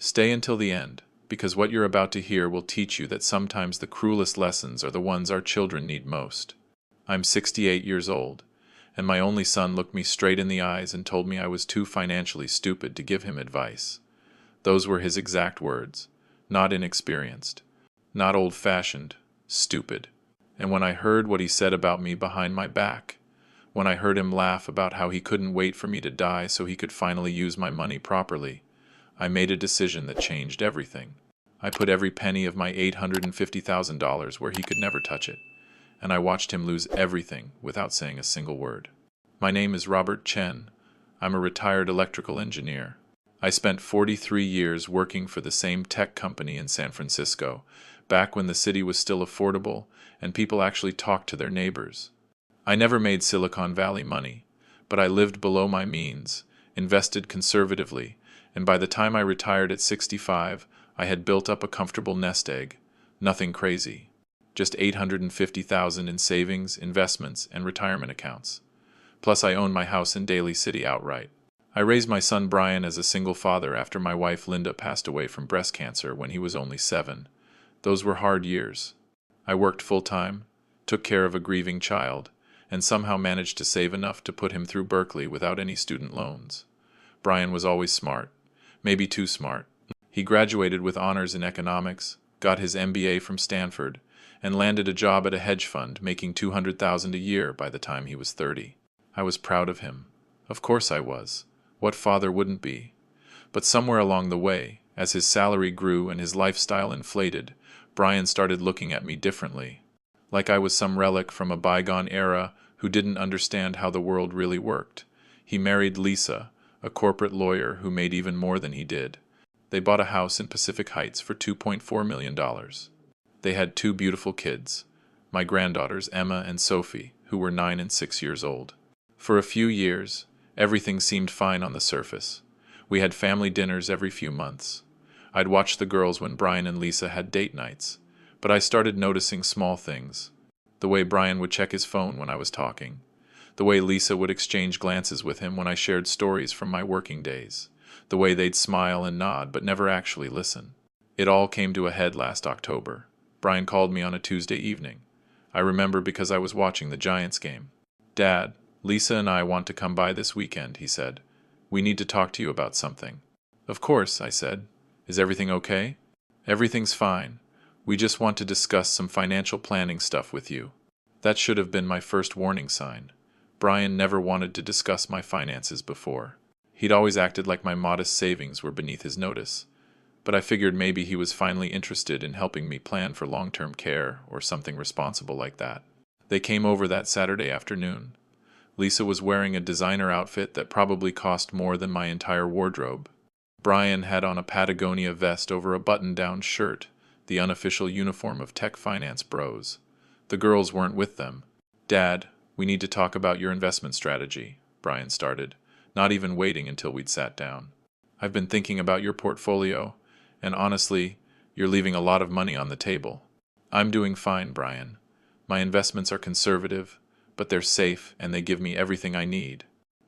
Stay until the end, because what you're about to hear will teach you that sometimes the cruelest lessons are the ones our children need most. I'm 68 years old, and my only son looked me straight in the eyes and told me I was too financially stupid to give him advice. Those were his exact words. Not inexperienced, not old-fashioned, stupid. And when I heard what he said about me behind my back, when I heard him laugh about how he couldn't wait for me to die so he could finally use my money properly, I made a decision that changed everything. I put every penny of my $850,000 where he could never touch it, and I watched him lose everything without saying a single word. My name is Robert Chen. I'm a retired electrical engineer. I spent 43 years working for the same tech company in San Francisco, back when the city was still affordable and people actually talked to their neighbors. I never made Silicon Valley money, but I lived below my means, invested conservatively, and by the time I retired at 65, I had built up a comfortable nest egg. Nothing crazy. Just $850,000 in savings, investments, and retirement accounts. Plus I owned my house in Daly City outright. I raised my son Brian as a single father after my wife Linda passed away from breast cancer when he was only 7. Those were hard years. I worked full-time, took care of a grieving child, and somehow managed to save enough to put him through Berkeley without any student loans. Brian was always smart, maybe too smart. He graduated with honors in economics, got his MBA from Stanford, and landed a job at a hedge fund, making $200,000 a year by the time he was 30. I was proud of him. Of course I was. What father wouldn't be? But somewhere along the way, as his salary grew and his lifestyle inflated, Brian started looking at me differently. Like I was some relic from a bygone era who didn't understand how the world really worked. He married Lisa, a corporate lawyer who made even more than he did. They bought a house in Pacific Heights for $2.4 million. They had 2 beautiful kids, my granddaughters Emma and Sophie, who were 9 and 6 years old. For a few years, everything seemed fine on the surface. We had family dinners every few months. I'd watch the girls when Brian and Lisa had date nights, but I started noticing small things. The way Brian would check his phone when I was talking. The way Lisa would exchange glances with him when I shared stories from my working days. The way they'd smile and nod but never actually listen. It all came to a head last October. Brian called me on a Tuesday evening. I remember because I was watching the Giants game. "Dad, Lisa and I want to come by this weekend," he said. "We need to talk to you about something." "Of course," I said. "Is everything okay?" "Everything's fine. We just want to discuss some financial planning stuff with you." That should have been my first warning sign. Brian never wanted to discuss my finances before. He'd always acted like my modest savings were beneath his notice. But I figured maybe he was finally interested in helping me plan for long-term care or something responsible like that. They came over that Saturday afternoon. Lisa was wearing a designer outfit that probably cost more than my entire wardrobe. Brian had on a Patagonia vest over a button-down shirt, the unofficial uniform of tech finance bros. The girls weren't with them. "Dad, we need to talk about your investment strategy," Brian started, not even waiting until we'd sat down. "I've been thinking about your portfolio, and honestly, you're leaving a lot of money on the table." "I'm doing fine, Brian. My investments are conservative, but they're safe and they give me everything I need."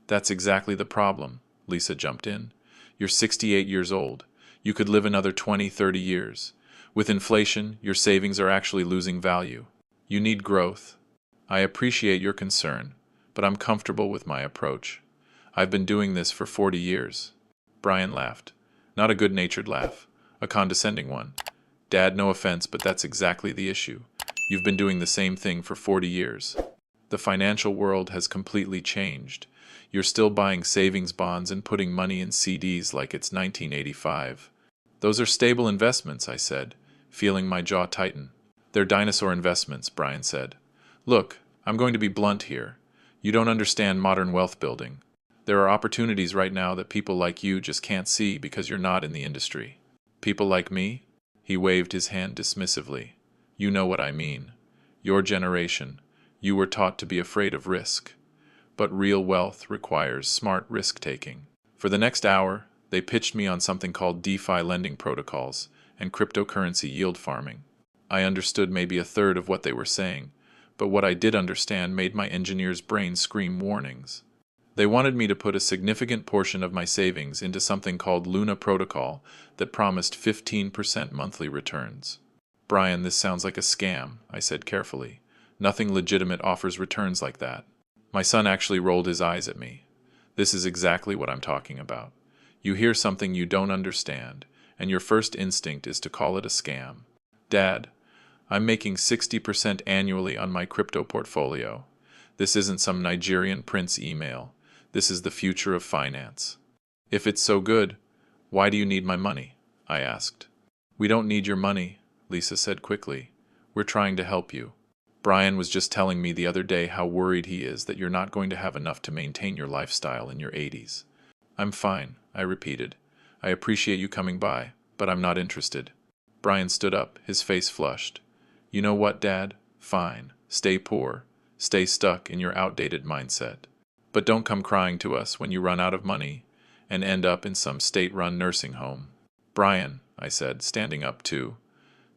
"That's exactly the problem," Lisa jumped in. "You're 68 years old. You could live another 20, 30 years. With inflation, your savings are actually losing value. You need growth. I appreciate your concern, but I'm comfortable with my approach. I've been doing this for 40 years. Brian laughed. Not a good-natured laugh, a condescending one. "Dad, no offense, but that's exactly the issue. You've been doing the same thing for 40 years. The financial world has completely changed. You're still buying savings bonds and putting money in CDs like it's 1985. "Those are stable investments," I said, feeling my jaw tighten. "They're dinosaur investments," Brian said. "Look, I'm going to be blunt here. You don't understand modern wealth building. There are opportunities right now that people like you just can't see because you're not in the industry." "People like me?" He waved his hand dismissively. "You know what I mean. Your generation. You were taught to be afraid of risk. But real wealth requires smart risk-taking." For the next hour, they pitched me on something called DeFi lending protocols and cryptocurrency yield farming. I understood maybe a third of what they were saying, but what I did understand made my engineer's brain scream warnings. They wanted me to put a significant portion of my savings into something called Luna Protocol that promised 15% monthly returns. Brian, this sounds like a scam, I said carefully. Nothing legitimate offers returns like that. My son actually rolled his eyes at me. This is exactly what I'm talking about. You hear something you don't understand, and your first instinct is to call it a scam. Dad, I'm making 60% annually on my crypto portfolio. This isn't some Nigerian prince email. This is the future of finance. If it's so good, why do you need my money? I asked. We don't need your money, Lisa said quickly. We're trying to help you. Brian was just telling me the other day how worried he is that you're not going to have enough to maintain your lifestyle in your 80s. I'm fine, I repeated. I appreciate you coming by, but I'm not interested. Brian stood up, his face flushed. You know what, Dad? Fine. Stay poor. Stay stuck in your outdated mindset. But don't come crying to us when you run out of money and end up in some state-run nursing home. Brian, I said, standing up too.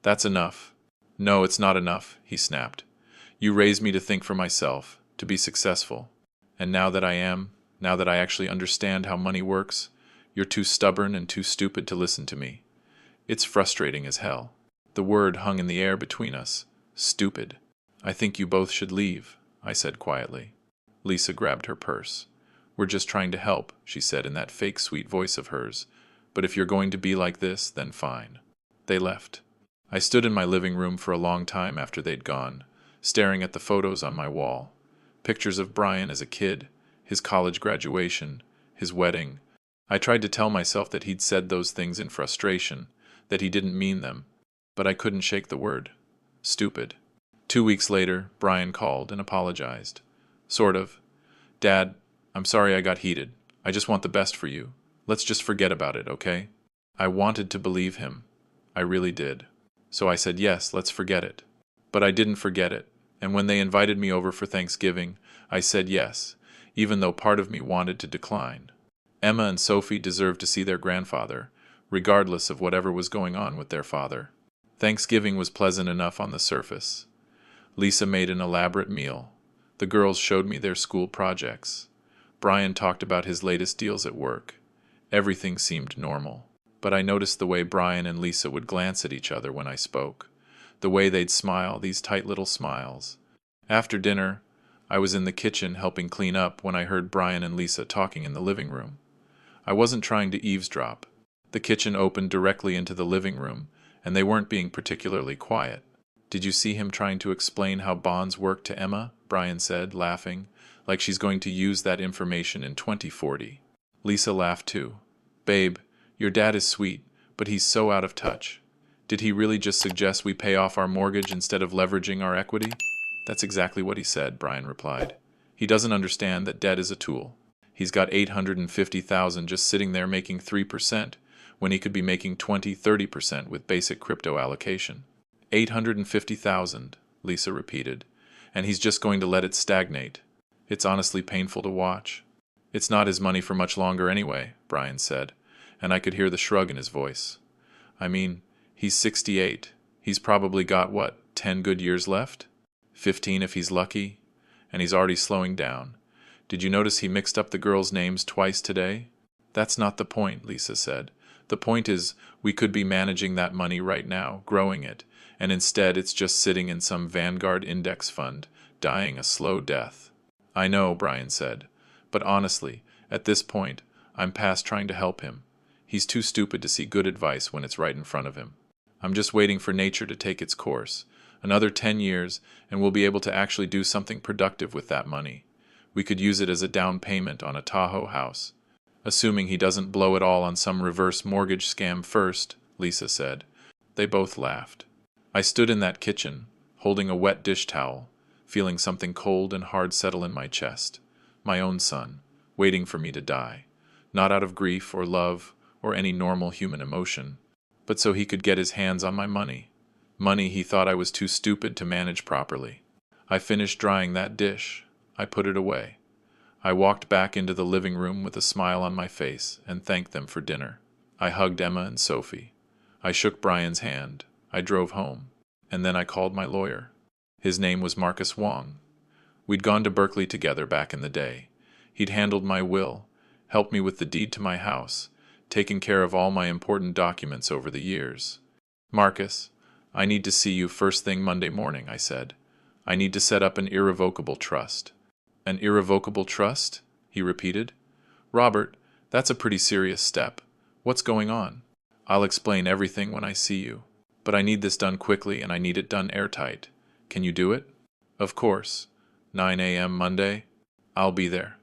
That's enough. No, it's not enough, he snapped. You raised me to think for myself, to be successful. And now that I actually understand how money works, you're too stubborn and too stupid to listen to me. It's frustrating as hell. The word hung in the air between us. Stupid. I think you both should leave, I said quietly. Lisa grabbed her purse. We're just trying to help, she said in that fake sweet voice of hers. But if you're going to be like this, then fine. They left. I stood in my living room for a long time after they'd gone, staring at the photos on my wall. Pictures of Brian as a kid, his college graduation, his wedding. I tried to tell myself that he'd said those things in frustration, that he didn't mean them, but I couldn't shake the word. Stupid. 2 weeks later, Brian called and apologized. Sort of. Dad, I'm sorry I got heated. I just want the best for you. Let's just forget about it, okay? I wanted to believe him. I really did. So I said, yes, let's forget it. But I didn't forget it, and when they invited me over for Thanksgiving, I said yes, even though part of me wanted to decline. Emma and Sophie deserved to see their grandfather, regardless of whatever was going on with their father. Thanksgiving was pleasant enough on the surface. Lisa made an elaborate meal. The girls showed me their school projects. Brian talked about his latest deals at work. Everything seemed normal. But I noticed the way Brian and Lisa would glance at each other when I spoke. The way they'd smile, these tight little smiles. After dinner, I was in the kitchen helping clean up when I heard Brian and Lisa talking in the living room. I wasn't trying to eavesdrop. The kitchen opened directly into the living room, and they weren't being particularly quiet. Did you see him trying to explain how bonds work to Emma? Brian said, laughing, like she's going to use that information in 2040. Lisa laughed too. Babe, your dad is sweet, but he's so out of touch. Did he really just suggest we pay off our mortgage instead of leveraging our equity? That's exactly what he said, Brian replied. He doesn't understand that debt is a tool. He's got $850,000 just sitting there making 3%, when he could be making 20-30% with basic crypto allocation. $850,000, Lisa repeated, and he's just going to let it stagnate. It's honestly painful to watch. It's not his money for much longer anyway, Brian said, and I could hear the shrug in his voice. I mean, he's 68. He's probably got, 10 good years left? 15 if he's lucky? And he's already slowing down. Did you notice he mixed up the girls' names twice today? That's not the point, Lisa said. The point is, we could be managing that money right now, growing it, and instead it's just sitting in some Vanguard index fund, dying a slow death. I know, Brian said, but honestly, at this point, I'm past trying to help him. He's too stupid to see good advice when it's right in front of him. I'm just waiting for nature to take its course. Another 10 years, and we'll be able to actually do something productive with that money. We could use it as a down payment on a Tahoe house. Assuming he doesn't blow it all on some reverse mortgage scam first, Lisa said. They both laughed. I stood in that kitchen, holding a wet dish towel, feeling something cold and hard settle in my chest. My own son, waiting for me to die. Not out of grief or love or any normal human emotion, but so he could get his hands on my money. Money he thought I was too stupid to manage properly. I finished drying that dish. I put it away. I walked back into the living room with a smile on my face and thanked them for dinner. I hugged Emma and Sophie. I shook Brian's hand. I drove home. And then I called my lawyer. His name was Marcus Wong. We'd gone to Berkeley together back in the day. He'd handled my will, helped me with the deed to my house, taken care of all my important documents over the years. Marcus, I need to see you first thing Monday morning, I said. I need to set up an irrevocable trust. An irrevocable trust? He repeated. Robert, that's a pretty serious step. What's going on? I'll explain everything when I see you. But I need this done quickly and I need it done airtight. Can you do it? Of course. 9 a.m. Monday? I'll be there.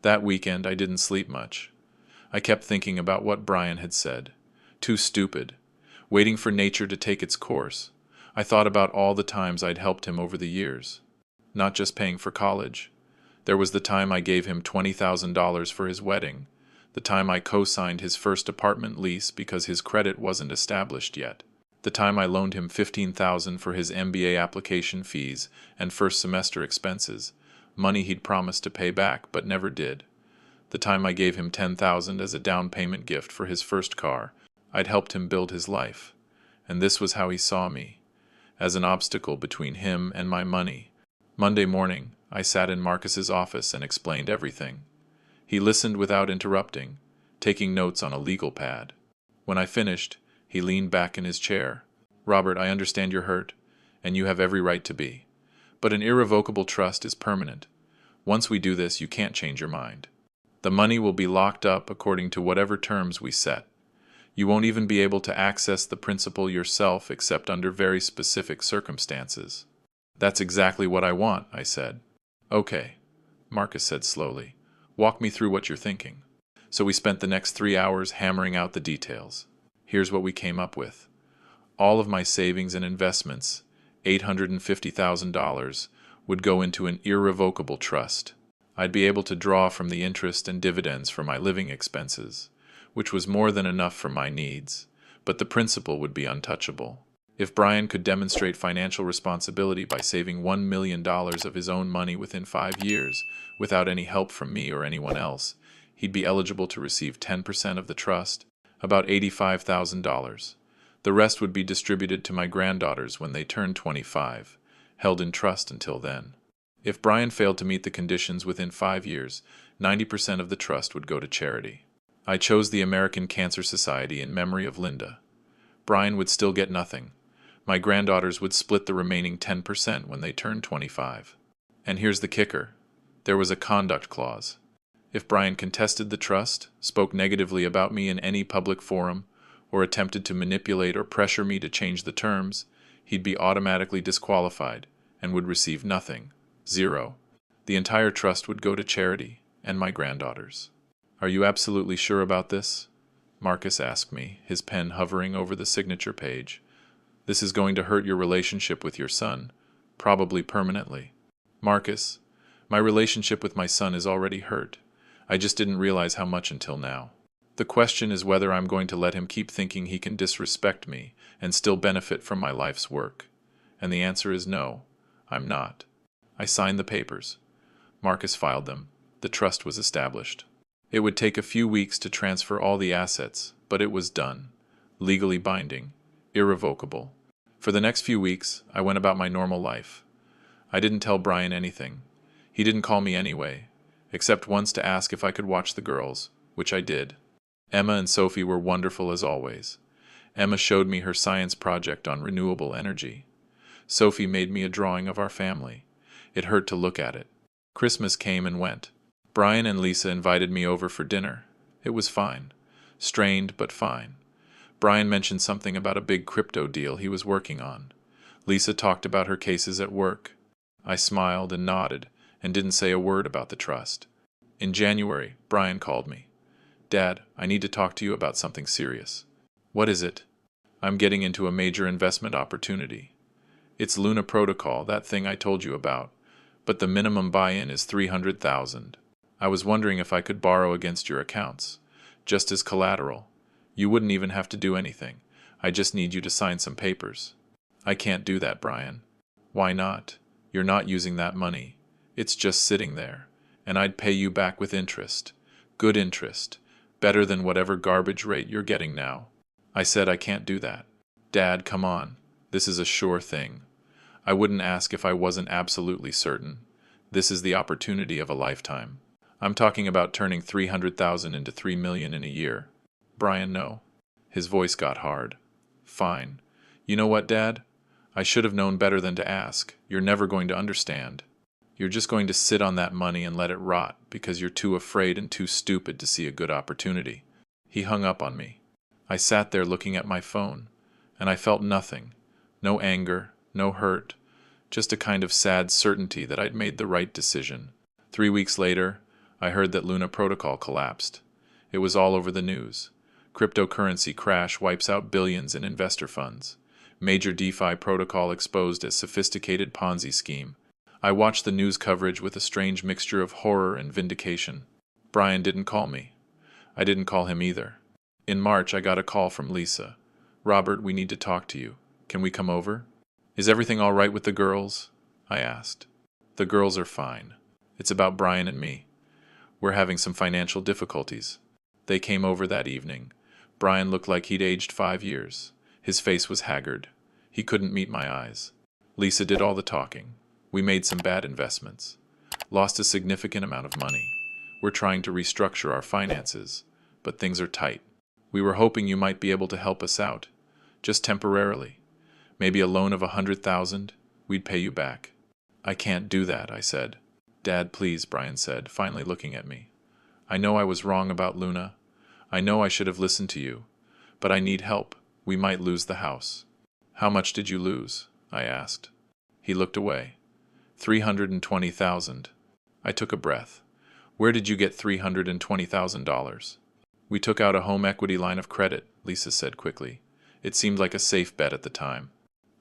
That weekend I didn't sleep much. I kept thinking about what Brian had said. Too stupid. Waiting for nature to take its course. I thought about all the times I'd helped him over the years. Not just paying for college. There was the time I gave him $20,000 for his wedding. The time I co-signed his first apartment lease because his credit wasn't established yet. The time I loaned him $15,000 for his MBA application fees and first semester expenses, money he'd promised to pay back but never did. The time I gave him $10,000 as a down payment gift for his first car. I'd helped him build his life. And this was how he saw me, as an obstacle between him and my money. Monday morning, I sat in Marcus's office and explained everything. He listened without interrupting, taking notes on a legal pad. When I finished, he leaned back in his chair. Robert, I understand you're hurt, and you have every right to be. But an irrevocable trust is permanent. Once we do this, you can't change your mind. The money will be locked up according to whatever terms we set. You won't even be able to access the principal yourself except under very specific circumstances. That's exactly what I want, I said. Okay, Marcus said slowly. Walk me through what you're thinking. So we spent the next 3 hours hammering out the details. Here's what we came up with. All of my savings and investments, $850,000, would go into an irrevocable trust. I'd be able to draw from the interest and dividends for my living expenses, which was more than enough for my needs, but the principal would be untouchable. If Brian could demonstrate financial responsibility by saving $1 million of his own money within 5 years, without any help from me or anyone else, he'd be eligible to receive 10% of the trust, about $85,000. The rest would be distributed to my granddaughters when they turned 25, held in trust until then. If Brian failed to meet the conditions within 5 years, 90% of the trust would go to charity. I chose the American Cancer Society in memory of Linda. Brian would still get nothing. My granddaughters would split the remaining 10% when they turned 25. And here's the kicker. There was a conduct clause. If Brian contested the trust, spoke negatively about me in any public forum, or attempted to manipulate or pressure me to change the terms, he'd be automatically disqualified and would receive nothing. Zero. The entire trust would go to charity and my granddaughters. Are you absolutely sure about this? Marcus asked me, his pen hovering over the signature page. This is going to hurt your relationship with your son, probably permanently. Marcus, my relationship with my son is already hurt. I just didn't realize how much until now. The question is whether I'm going to let him keep thinking he can disrespect me and still benefit from my life's work. And the answer is no, I'm not. I signed the papers. Marcus filed them. The trust was established. It would take a few weeks to transfer all the assets, but it was done. Legally binding. Irrevocable. For the next few weeks, I went about my normal life. I didn't tell Brian anything. He didn't call me anyway, except once to ask if I could watch the girls, which I did. Emma and Sophie were wonderful as always. Emma showed me her science project on renewable energy. Sophie made me a drawing of our family. It hurt to look at it. Christmas came and went. Brian and Lisa invited me over for dinner. It was fine. Strained, but fine. Brian mentioned something about a big crypto deal he was working on. Lisa talked about her cases at work. I smiled and nodded and didn't say a word about the trust. In January, Brian called me. Dad, I need to talk to you about something serious. What is it? I'm getting into a major investment opportunity. It's Luna Protocol, that thing I told you about, but the minimum buy-in is $300,000. I was wondering if I could borrow against your accounts, just as collateral. You wouldn't even have to do anything. I just need you to sign some papers. I can't do that, Brian. Why not? You're not using that money. It's just sitting there, and I'd pay you back with interest. Good interest. Better than whatever garbage rate you're getting now. I said I can't do that. Dad, come on. This is a sure thing. I wouldn't ask if I wasn't absolutely certain. This is the opportunity of a lifetime. I'm talking about turning 300,000 into 3 million in a year. Brian, no. His voice got hard. Fine. You know what, Dad? I should have known better than to ask. You're never going to understand. You're just going to sit on that money and let it rot because you're too afraid and too stupid to see a good opportunity. He hung up on me. I sat there looking at my phone, and I felt nothing. No anger, no hurt, just a kind of sad certainty that I'd made the right decision. 3 weeks later, I heard that Luna Protocol collapsed. It was all over the news. Cryptocurrency crash wipes out billions in investor funds. Major DeFi protocol exposed as sophisticated Ponzi scheme. I watched the news coverage with a strange mixture of horror and vindication. Brian didn't call me. I didn't call him either. In March, I got a call from Lisa. Robert, we need to talk to you. Can we come over? Is everything all right with the girls? I asked. The girls are fine. It's about Brian and me. We're having some financial difficulties. They came over that evening. Brian looked like he'd aged 5 years. His face was haggard. He couldn't meet my eyes. Lisa did all the talking. We made some bad investments. Lost a significant amount of money. We're trying to restructure our finances, but things are tight. We were hoping you might be able to help us out, just temporarily. Maybe a loan of 100,000. We'd pay you back. I can't do that, I said. Dad, please, Brian said, finally looking at me. I know I was wrong about Luna. I know I should have listened to you. But I need help. We might lose the house. How much did you lose? I asked. He looked away. 320,000. I took a breath. Where did you get $320,000? We took out a home equity line of credit, Lisa said quickly. It seemed like a safe bet at the time.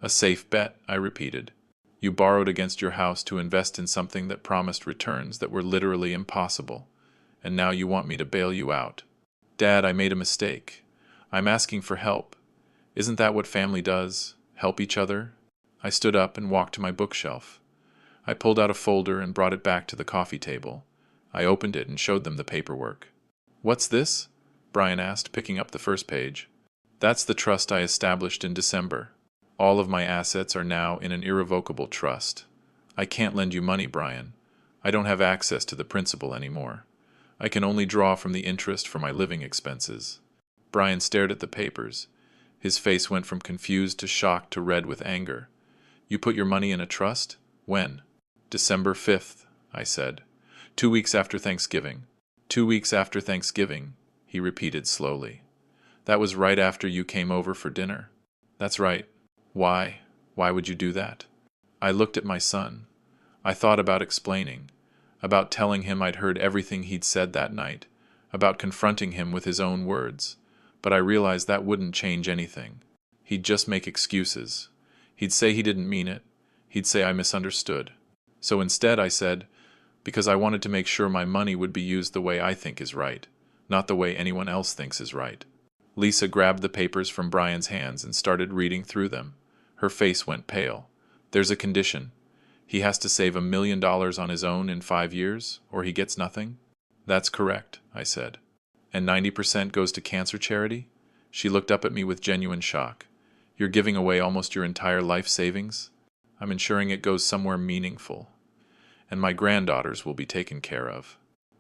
A safe bet, I repeated. You borrowed against your house to invest in something that promised returns that were literally impossible. And now you want me to bail you out. Dad, I made a mistake. I'm asking for help. Isn't that what family does? Help each other? I stood up and walked to my bookshelf. I pulled out a folder and brought it back to the coffee table. I opened it and showed them the paperwork. What's this? Brian asked, picking up the first page. That's the trust I established in December. All of my assets are now in an irrevocable trust. I can't lend you money, Brian. I don't have access to the principal anymore. I can only draw from the interest for my living expenses. Brian stared at the papers. His face went from confused to shocked to red with anger. You put your money in a trust? When? December 5th, I said. 2 weeks after Thanksgiving. 2 weeks after Thanksgiving, he repeated slowly. That was right after you came over for dinner. That's right. Why? Why would you do that? I looked at my son. I thought about explaining, about telling him I'd heard everything he'd said that night, about confronting him with his own words, but I realized that wouldn't change anything. He'd just make excuses. He'd say he didn't mean it. He'd say I misunderstood. So instead I said, because I wanted to make sure my money would be used the way I think is right, not the way anyone else thinks is right. Lisa grabbed the papers from Brian's hands and started reading through them. Her face went pale. There's a condition. He has to save $1 million on his own in 5 years, or he gets nothing? That's correct, I said. And 90% goes to cancer charity? She looked up at me with genuine shock. You're giving away almost your entire life savings? I'm ensuring it goes somewhere meaningful. And my granddaughters will be taken care of.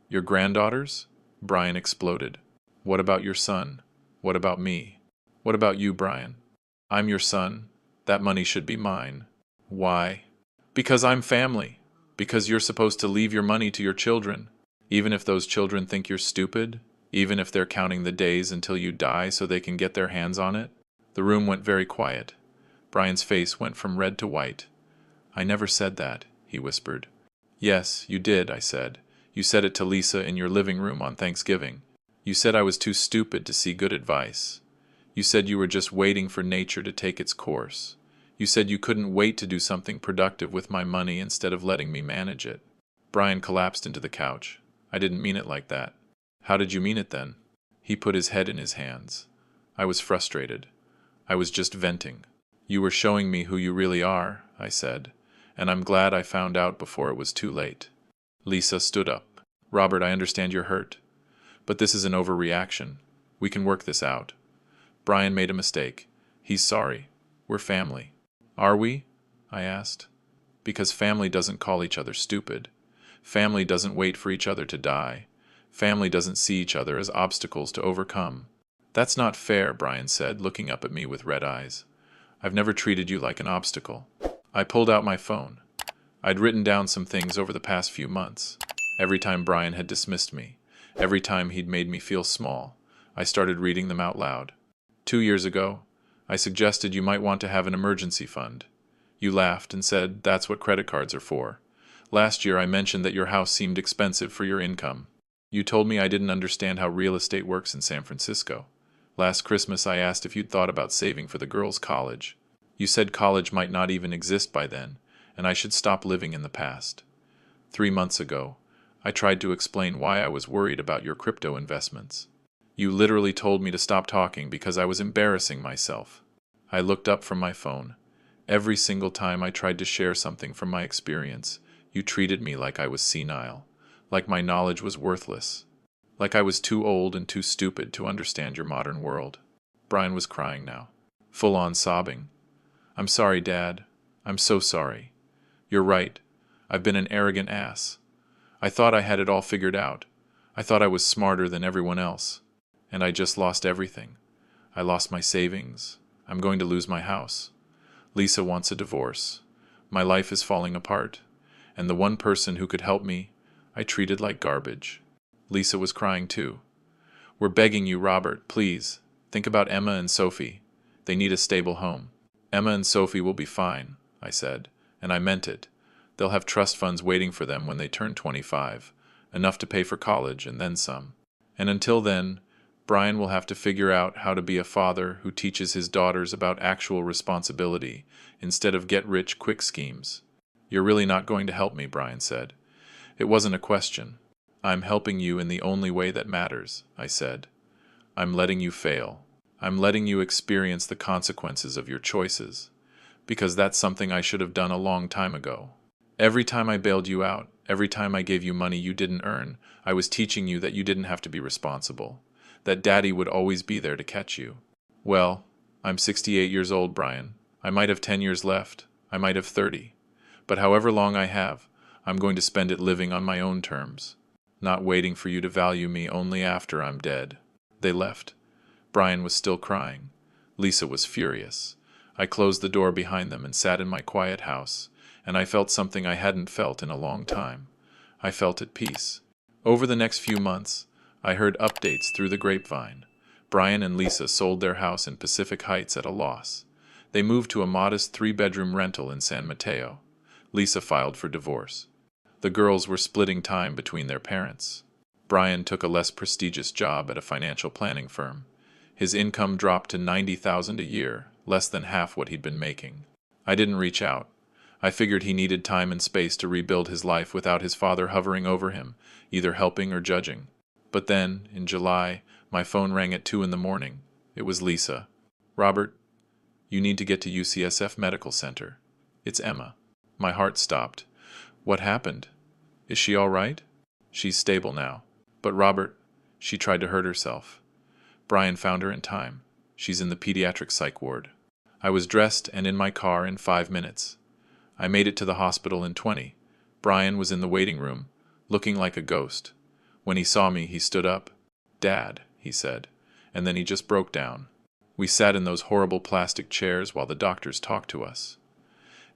Your granddaughters? Brian exploded. What about your son? What about me? What about you, Brian? I'm your son. That money should be mine. Why? Because I'm family. Because you're supposed to leave your money to your children. Even if those children think you're stupid. Even if they're counting the days until you die so they can get their hands on it. The room went very quiet. Brian's face went from red to white. I never said that, he whispered. Yes, you did, I said. You said it to Lisa in your living room on Thanksgiving. You said I was too stupid to see good advice. You said you were just waiting for nature to take its course. You said you couldn't wait to do something productive with my money instead of letting me manage it. Brian collapsed into the couch. I didn't mean it like that. How did you mean it then? He put his head in his hands. I was frustrated. I was just venting. You were showing me who you really are, I said, and I'm glad I found out before it was too late. Lisa stood up. Robert, I understand you're hurt. But this is an overreaction. We can work this out. Brian made a mistake. He's sorry. We're family. Are we? I asked. Because family doesn't call each other stupid. Family doesn't wait for each other to die. Family doesn't see each other as obstacles to overcome. That's not fair, Brian said, looking up at me with red eyes. I've never treated you like an obstacle. I pulled out my phone. I'd written down some things over the past few months. Every time Brian had dismissed me, every time he'd made me feel small, I started reading them out loud. 2 years ago, I suggested you might want to have an emergency fund. You laughed and said that's what credit cards are for. Last year I mentioned that your house seemed expensive for your income. You told me I didn't understand how real estate works in San Francisco. Last Christmas I asked if you'd thought about saving for the girls' college. You said college might not even exist by then, and I should stop living in the past. 3 months ago, I tried to explain why I was worried about your crypto investments. You literally told me to stop talking because I was embarrassing myself. I looked up from my phone. Every single time I tried to share something from my experience, you treated me like I was senile, like my knowledge was worthless, like I was too old and too stupid to understand your modern world. Brian was crying now, full-on sobbing. I'm sorry, Dad. I'm so sorry. You're right. I've been an arrogant ass. I thought I had it all figured out. I thought I was smarter than everyone else. And I just lost everything. I lost my savings. I'm going to lose my house. Lisa wants a divorce. My life is falling apart. And the one person who could help me, I treated like garbage. Lisa was crying too. We're begging you, Robert, please. Think about Emma and Sophie. They need a stable home. Emma and Sophie will be fine, I said, and I meant it. They'll have trust funds waiting for them when they turn 25, enough to pay for college and then some. And until then, Brian will have to figure out how to be a father who teaches his daughters about actual responsibility instead of get-rich-quick schemes. You're really not going to help me, Brian said. It wasn't a question. I'm helping you in the only way that matters, I said. I'm letting you fail. I'm letting you experience the consequences of your choices, because that's something I should have done a long time ago. Every time I bailed you out, every time I gave you money you didn't earn, I was teaching you that you didn't have to be responsible, that Daddy would always be there to catch you. Well, I'm 68 years old, Brian. I might have 10 years left. I might have 30. But however long I have, I'm going to spend it living on my own terms, not waiting for you to value me only after I'm dead. They left. Brian was still crying. Lisa was furious. I closed the door behind them and sat in my quiet house, and I felt something I hadn't felt in a long time. I felt at peace. Over the next few months, I heard updates through the grapevine. Brian and Lisa sold their house in Pacific Heights at a loss. They moved to a modest 3-bedroom rental in San Mateo. Lisa filed for divorce. The girls were splitting time between their parents. Brian took a less prestigious job at a financial planning firm. His income dropped to $90,000 a year, less than half what he'd been making. I didn't reach out. I figured he needed time and space to rebuild his life without his father hovering over him, either helping or judging. But then, in July, my phone rang at 2 in the morning. It was Lisa. Robert, you need to get to UCSF Medical Center. It's Emma. My heart stopped. What happened? Is she all right? She's stable now. But Robert, she tried to hurt herself. Brian found her in time. She's in the pediatric psych ward. I was dressed and in my car in 5 minutes. I made it to the hospital in 20. Brian was in the waiting room, looking like a ghost. When he saw me, he stood up. Dad, he said, and then he just broke down. We sat in those horrible plastic chairs while the doctors talked to us.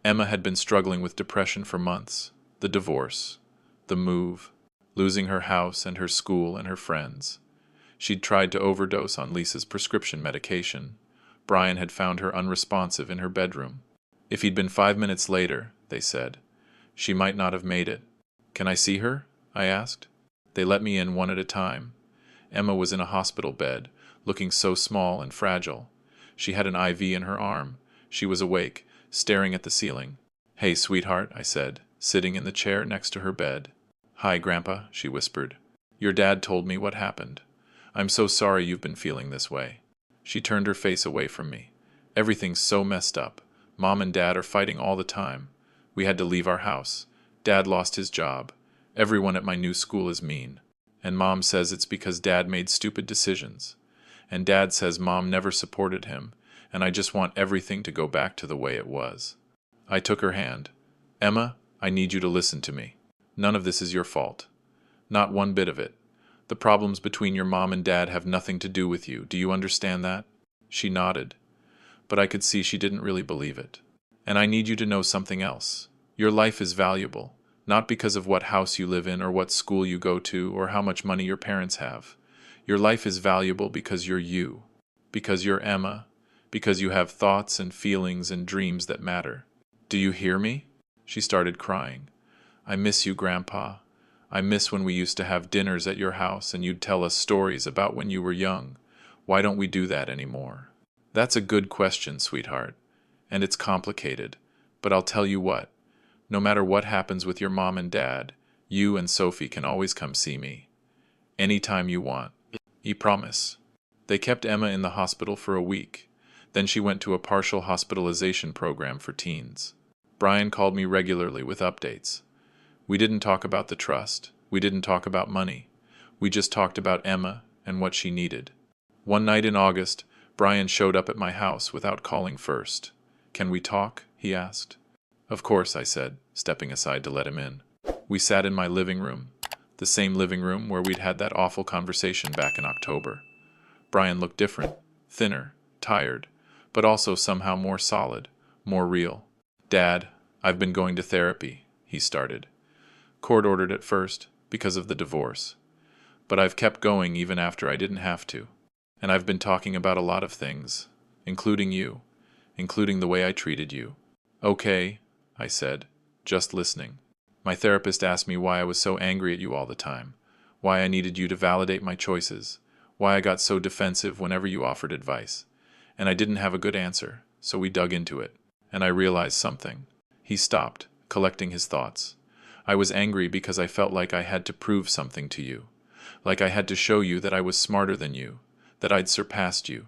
Emma had been struggling with depression for months. The divorce, the move, losing her house and her school and her friends. She'd tried to overdose on Lisa's prescription medication. Brian had found her unresponsive in her bedroom. If he'd been 5 minutes later, they said, she might not have made it. Can I see her? I asked. They let me in one at a time. Emma was in a hospital bed, looking so small and fragile. She had an IV in her arm. She was awake, staring at the ceiling. Hey, sweetheart, I said, sitting in the chair next to her bed. Hi, Grandpa, she whispered. Your dad told me what happened. I'm so sorry you've been feeling this way. She turned her face away from me. Everything's so messed up. Mom and Dad are fighting all the time. We had to leave our house. Dad lost his job. Everyone at my new school is mean. And Mom says it's because Dad made stupid decisions. And Dad says Mom never supported him, and I just want everything to go back to the way it was. I took her hand. Emma, I need you to listen to me. None of this is your fault. Not one bit of it. The problems between your mom and dad have nothing to do with you. Do you understand that? She nodded, but I could see she didn't really believe it. And I need you to know something else. Your life is valuable, not because of what house you live in or what school you go to or how much money your parents have. Your life is valuable because you're you, because you're Emma, because you have thoughts and feelings and dreams that matter. Do you hear me? She started crying. I miss you, Grandpa. I miss when we used to have dinners at your house and you'd tell us stories about when you were young. Why don't we do that anymore? That's a good question, sweetheart. And it's complicated. But I'll tell you what. No matter what happens with your mom and dad, you and Sophie can always come see me. Anytime you want. You promise. They kept Emma in the hospital for a week. Then she went to a partial hospitalization program for teens. Brian called me regularly with updates. We didn't talk about the trust. We didn't talk about money. We just talked about Emma and what she needed. One night in August, Brian showed up at my house without calling first. Can we talk? He asked. Of course, I said, stepping aside to let him in. We sat in my living room, the same living room where we'd had that awful conversation back in October. Brian looked different, thinner, tired, but also somehow more solid, more real. Dad, I've been going to therapy, he started. Court-ordered at first, because of the divorce. But I've kept going even after I didn't have to. And I've been talking about a lot of things, including you, including the way I treated you. Okay, I said, just listening. My therapist asked me why I was so angry at you all the time, why I needed you to validate my choices, why I got so defensive whenever you offered advice. And I didn't have a good answer, so we dug into it. And I realized something. He stopped, collecting his thoughts. I was angry because I felt like I had to prove something to you, like I had to show you that I was smarter than you, that I'd surpassed you,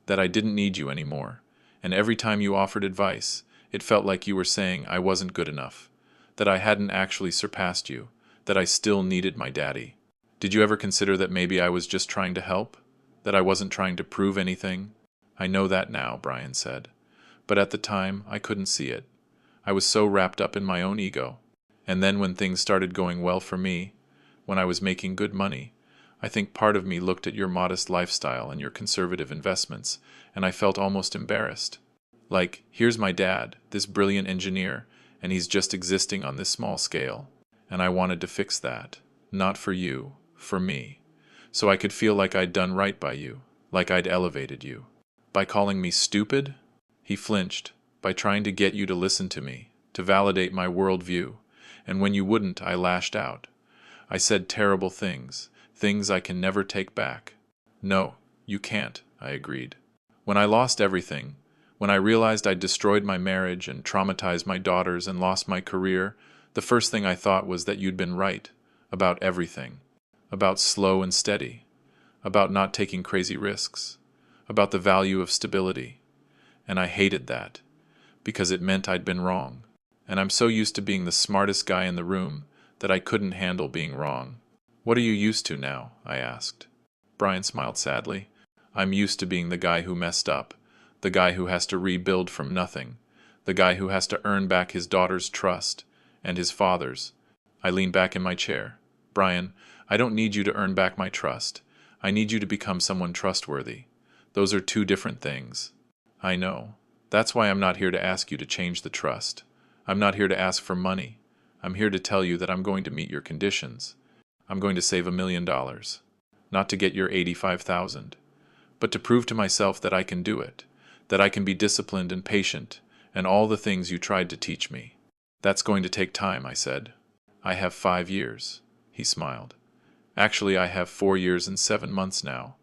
that I didn't need you anymore. And every time you offered advice, it felt like you were saying I wasn't good enough, that I hadn't actually surpassed you, that I still needed my daddy. Did you ever consider that maybe I was just trying to help? That I wasn't trying to prove anything? I know that now, Brian said. But at the time, I couldn't see it. I was so wrapped up in my own ego. And then when things started going well for me, when I was making good money, I think part of me looked at your modest lifestyle and your conservative investments, and I felt almost embarrassed. Like, here's my dad, this brilliant engineer, and he's just existing on this small scale. And I wanted to fix that. Not for you, for me. So I could feel like I'd done right by you, like I'd elevated you. By calling me stupid? He flinched. By trying to get you to listen to me, to validate my worldview. And when you wouldn't, I lashed out. I said terrible things, things I can never take back. No, you can't, I agreed. When I lost everything, when I realized I'd destroyed my marriage and traumatized my daughters and lost my career, the first thing I thought was that you'd been right, about everything, about slow and steady, about not taking crazy risks, about the value of stability. And I hated that, because it meant I'd been wrong. And I'm so used to being the smartest guy in the room that I couldn't handle being wrong. What are you used to now? I asked. Brian smiled sadly. I'm used to being the guy who messed up, the guy who has to rebuild from nothing, the guy who has to earn back his daughter's trust, and his father's. I leaned back in my chair. Brian, I don't need you to earn back my trust. I need you to become someone trustworthy. Those are two different things. I know. That's why I'm not here to ask you to change the trust. I'm not here to ask for money. I'm here to tell you that I'm going to meet your conditions. I'm going to save $1 million. Not to get your 85,000, but to prove to myself that I can do it, that I can be disciplined and patient, and all the things you tried to teach me. That's going to take time, I said. I have 5 years. He smiled. Actually, I have 4 years and 7 months now.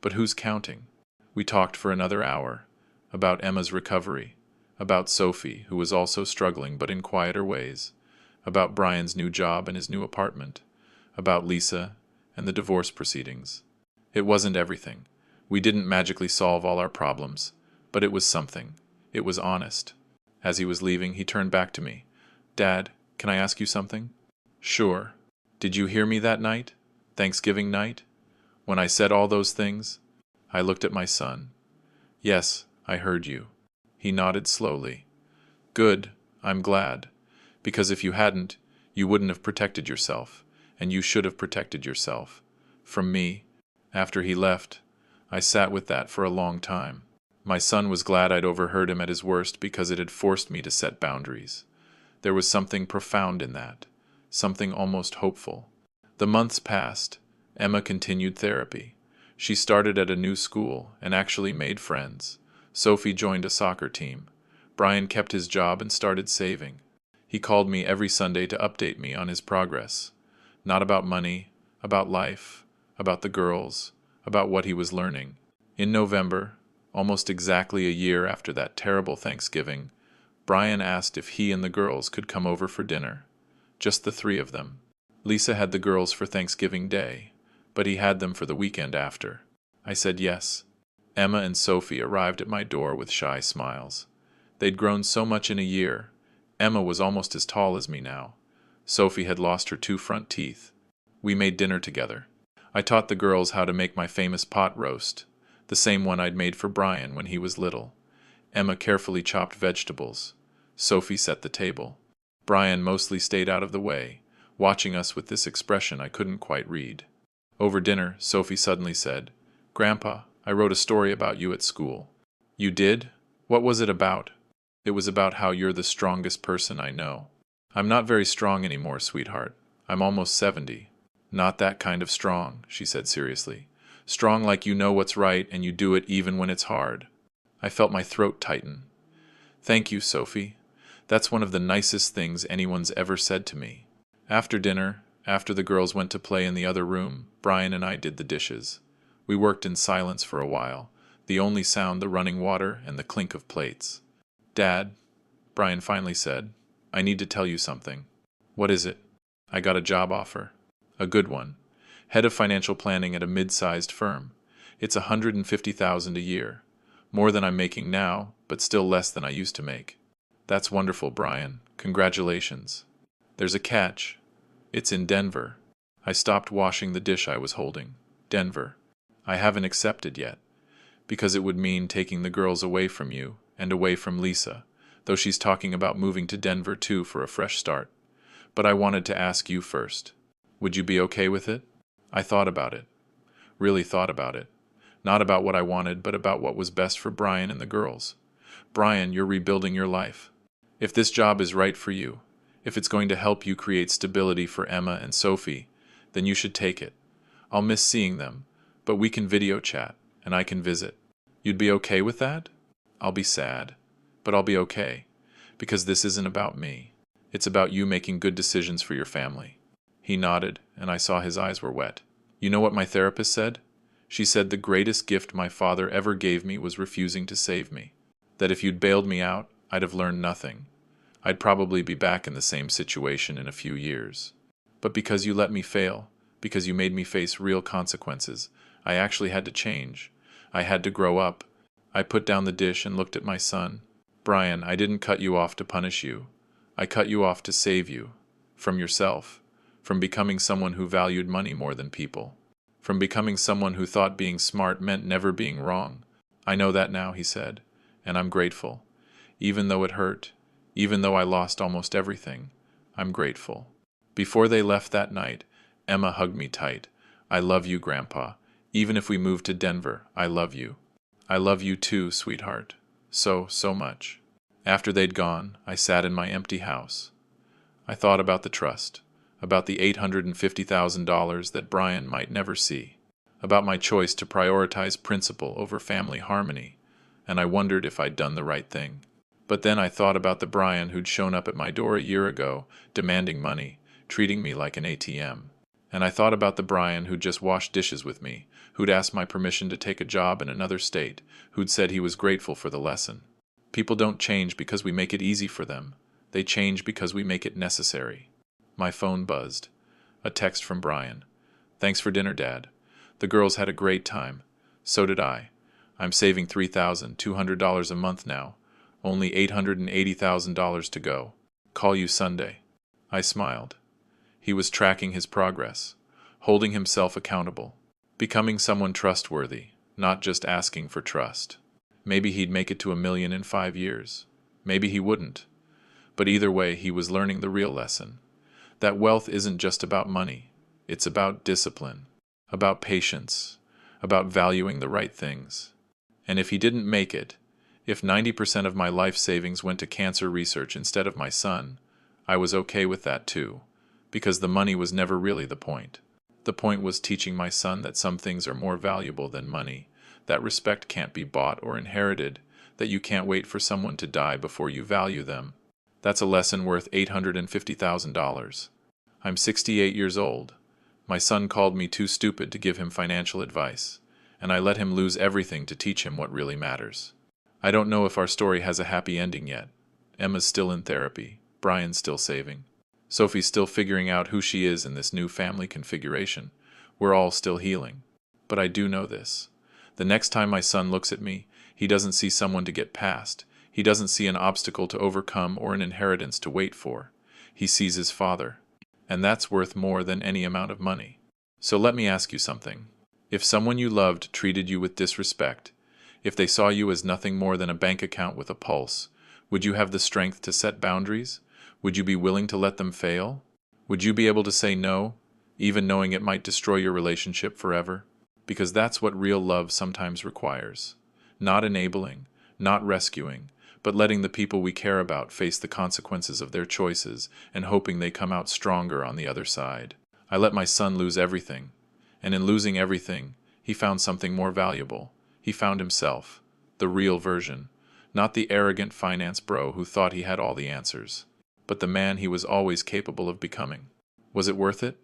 But who's counting? We talked for another hour, about Emma's recovery, about Sophie, who was also struggling but in quieter ways, about Brian's new job and his new apartment, about Lisa and the divorce proceedings. It wasn't everything. We didn't magically solve all our problems, but it was something. It was honest. As he was leaving, he turned back to me. Dad, can I ask you something? Sure. Did you hear me that night? Thanksgiving night? When I said all those things? I looked at my son. Yes, I heard you. He nodded slowly. Good, I'm glad. Because if you hadn't, You wouldn't have protected yourself, and you should have protected yourself. From me. After he left, I sat with that for a long time. My son was glad I'd overheard him at his worst because it had forced me to set boundaries. There was something profound in that, something almost hopeful. The months passed. Emma continued therapy. She started at a new school and actually made friends. Sophie joined a soccer team. Brian kept his job and started saving. He called me every Sunday to update me on his progress. Not about money, about life, about the girls, about what he was learning. In November, almost exactly a year after that terrible Thanksgiving, Brian asked if he and the girls could come over for dinner. Just the three of them. Lisa had the girls for Thanksgiving Day, but he had them for the weekend after. I said yes. Emma and Sophie arrived at my door with shy smiles. They'd grown so much in a year. Emma was almost as tall as me now. Sophie had lost her 2 front teeth. We made dinner together. I taught the girls how to make my famous pot roast, the same one I'd made for Brian when he was little. Emma carefully chopped vegetables. Sophie set the table. Brian mostly stayed out of the way, watching us with this expression I couldn't quite read. Over dinner, Sophie suddenly said, "Grandpa, I wrote a story about you at school." "You did? What was it about?" "It was about how you're the strongest person I know." "I'm not very strong anymore, sweetheart. I'm almost 70. "Not that kind of strong," she said seriously. "Strong like you know what's right and you do it even when it's hard." I felt my throat tighten. "Thank you, Sophie. That's one of the nicest things anyone's ever said to me." After dinner, after the girls went to play in the other room, Brian and I did the dishes. We worked in silence for a while, the only sound the running water and the clink of plates. "Dad," Brian finally said, "I need to tell you something." "What is it?" "I got a job offer. A good one. Head of financial planning at a mid-sized firm. It's $150,000 a year. More than I'm making now, but still less than I used to make." "That's wonderful, Brian. Congratulations." "There's a catch. It's in Denver." I stopped washing the dish I was holding. "Denver. I haven't accepted yet. Because it would mean taking the girls away from you, and away from Lisa, though she's talking about moving to Denver too for a fresh start. But I wanted to ask you first. Would you be okay with it?" I thought about it. Really thought about it. Not about what I wanted, but about what was best for Brian and the girls. "Brian, you're rebuilding your life. If this job is right for you, if it's going to help you create stability for Emma and Sophie, then you should take it. I'll miss seeing them, but we can video chat, and I can visit. You'd be okay with that?" "I'll be sad, but I'll be okay, because this isn't about me. It's about you making good decisions for your family." He nodded, and I saw his eyes were wet. "You know what my therapist said? She said the greatest gift my father ever gave me was refusing to save me. That if you'd bailed me out, I'd have learned nothing. I'd probably be back in the same situation in a few years. But because you let me fail, because you made me face real consequences, I actually had to change. I had to grow up." I put down the dish and looked at my son. "Brian, I didn't cut you off to punish you. I cut you off to save you. From yourself. From becoming someone who valued money more than people. From becoming someone who thought being smart meant never being wrong. I know that now," he said, "and I'm grateful. Even though it hurt, even though I lost almost everything, I'm grateful." Before they left that night, Emma hugged me tight. "I love you, Grandpa. Even if we move to Denver, I love you." "I love you too, sweetheart. So much." After they'd gone, I sat in my empty house. I thought about the trust, about the $850,000 that Brian might never see, about my choice to prioritize principle over family harmony, and I wondered if I'd done the right thing. But then I thought about the Brian who'd shown up at my door a year ago, demanding money, treating me like an ATM. And I thought about the Brian who'd just washed dishes with me, who'd asked my permission to take a job in another state, who'd said he was grateful for the lesson. People don't change because we make it easy for them. They change because we make it necessary. My phone buzzed. A text from Brian. "Thanks for dinner, Dad. The girls had a great time. So did I. I'm saving $3,200 a month now. Only $880,000 to go. Call you Sunday." I smiled. He was tracking his progress, holding himself accountable, becoming someone trustworthy, not just asking for trust. Maybe he'd make it to $1 million in 5 years. Maybe he wouldn't. But either way, he was learning the real lesson. That wealth isn't just about money. It's about discipline, about patience, about valuing the right things. And if he didn't make it, if 90% of my life savings went to cancer research instead of my son, I was okay with that too, because the money was never really the point. The point was teaching my son that some things are more valuable than money, that respect can't be bought or inherited, that you can't wait for someone to die before you value them. That's a lesson worth $850,000. I'm 68 years old. My son called me too stupid to give him financial advice, and I let him lose everything to teach him what really matters. I don't know if our story has a happy ending yet. Emma's still in therapy. Brian's still saving. Sophie's still figuring out who she is in this new family configuration. We're all still healing. But I do know this. The next time my son looks at me, he doesn't see someone to get past. He doesn't see an obstacle to overcome or an inheritance to wait for. He sees his father. And that's worth more than any amount of money. So let me ask you something. If someone you loved treated you with disrespect, if they saw you as nothing more than a bank account with a pulse, would you have the strength to set boundaries? Would you be willing to let them fail? Would you be able to say no, even knowing it might destroy your relationship forever? Because that's what real love sometimes requires. Not enabling, not rescuing, but letting the people we care about face the consequences of their choices and hoping they come out stronger on the other side. I let my son lose everything, and in losing everything, he found something more valuable. He found himself, the real version, not the arrogant finance bro who thought he had all the answers, but the man he was always capable of becoming. Was it worth it?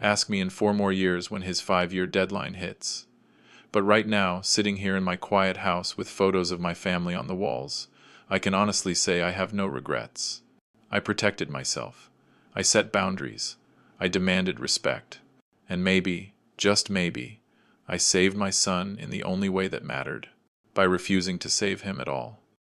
Ask me in 4 more years when his 5-year deadline hits. But right now, sitting here in my quiet house with photos of my family on the walls, I can honestly say I have no regrets. I protected myself. I set boundaries. I demanded respect. And maybe, just maybe, I saved my son in the only way that mattered, by refusing to save him at all.